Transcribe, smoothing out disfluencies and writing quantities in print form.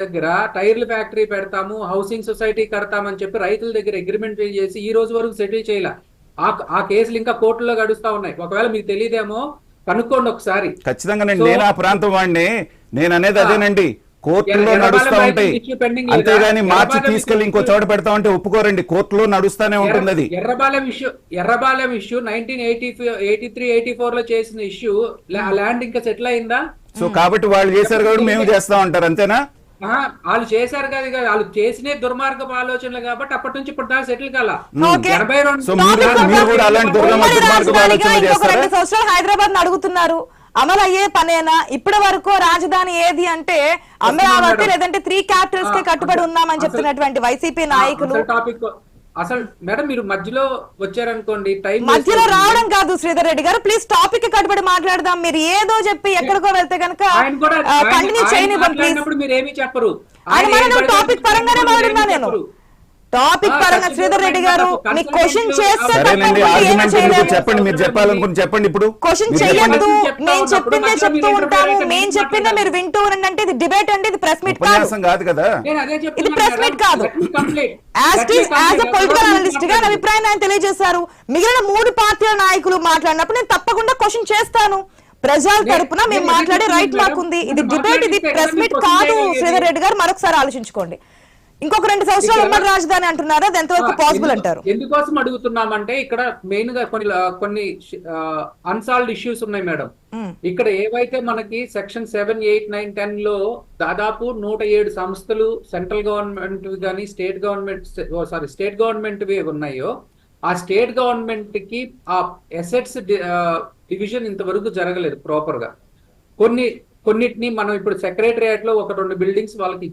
దగ్గర టైర్ల ఫ్యాక్టరీ పెడతాము, housing society కడతామని చెప్పి రైతుల దగ్గర అగ్రిమెంట్ చేసి ఈ రోజు వరకు సెటిల్ చేయాల. ఆ కేసులు ఇంకా కోర్టులో గడుస్తా ఉన్నాయి. ఒకవేళ మీకు తెలియదేమో కనుక్కోండి ఒకసారి. ఖచ్చితంగా నేను ఆ ప్రాంతం వాడిని, నేను అనేది అదేనండి. కోర్టులో నడుస్తా ఉంటాయి, అంతేగాని మార్చి తీసుకెళ్లి ఇంకో చోట పెడతా ఉంటే ఒప్పుకోరండి. కోర్టులో నడుస్తానే ఉంటుంది అది. ఎర్రబాలెం ఇష్యూ 1983-84 లో చేసిన ఇష్యూ, ల్యాండ్ ఇంకా సెటిల్ అయిందా? సో కాబట్టి వాళ్ళు చేశారు కాబట్టి మేము చేస్తా ఉంటారు, అంతేనా? వాళ్ళు చేశారు కదా, వాళ్ళు చేసిన దుర్మార్గపు ఆలోచనలు కాబట్టి అప్పటి నుంచి ఇప్పుడు దాకా సెటిల్ కాల. హైదరాబాద్ అడుగుతున్నారు అమలు అయ్యే పనేనా? ఇప్పటి వరకు రాజధాని ఏది అంటే అమరావతి లేదంటే 3 క్యాపిటల్స్ కే కట్టుబడి ఉన్నామని చెప్తున్నటువంటి వైసీపీ నాయకులు. అసలు మేడం మీరు మధ్యలో వచ్చారనుకోండి, టైం మధ్యలో రావడం కాదు శ్రీధర్ రెడ్డి గారు, ప్లీజ్ టాపిక్ కట్టుబడి మాట్లాడదాం. మీరు ఏదో చెప్పి ఎక్కడికో వెళ్తే కనుక కంటిన్యూ చేయనివ్వండి. మీరేమి చెప్పరు, టాపిక్ పరంగానే మాట్లాడుతున్నా నేను. టాపిక్ పరంగా శ్రీధర్ రెడ్డి గారు మీకు క్వశ్చన్ చేస్తే చెప్పండి, మీరు చెప్పాలనుకుని చెప్పండి. ఇప్పుడు క్వశ్చన్ చేయొద్దు, మేము చెప్పిందే చెప్తూ ఉంటాము, మేము చెప్పిందే మీరు వింటూ ఉండండి. ఇది డిబేట్ అండి, ఇది ప్రెస్ మీట్ కాదు కదా, ఇది ప్రెస్ మీట్ కాదు. యాజ్ ఎ పొలిటికల్ అనలిస్ట్ గా నా అభిప్రాయం ఆయన తెలియజేశారు. మిగిలిన 3 పార్టీల నాయకులు మాట్లాడినప్పుడు నేను తప్పకుండా క్వశ్చన్ చేస్తాను. ప్రజల తరపున మేము మాట్లాడే రైట్ మాకుంది. ఇది డిబేట్, ఇది ప్రెస్ మీట్ కాదు. శ్రీధర్ రెడ్డి గారు మరొకసారి ఆలోచించుకోండి. ఇంకొక 2 సంవత్సరాలు ఉమ్మడి రాజధాని అంటున్నారా, అది ఎంతవరకు పాసిబుల్ అంటారు? ఎందుకోసం అడుగుతున్నామంటే ఇక్కడ మెయిన్ గా కొన్ని అన్సాల్వ్డ్ ఇష్యూస్ ఉన్నాయి మేడం. ఇక్కడ ఏవైతే మనకి సెక్షన్ 7, 8, 9, 10 లో దాదాపు 107 సంస్థలు సెంట్రల్ గవర్నమెంట్ కానీ స్టేట్ గవర్నమెంట్ ఉన్నాయో, ఆ స్టేట్ గవర్నమెంట్ కి ఆ అసెట్స్ డివిజన్ ఇంతవరకు జరగలేదు ప్రాపర్ గా. కొన్నిటిని మనం ఇప్పుడు సెక్రటేరియట్ లో 1-2 బిల్డింగ్స్ వాళ్ళకి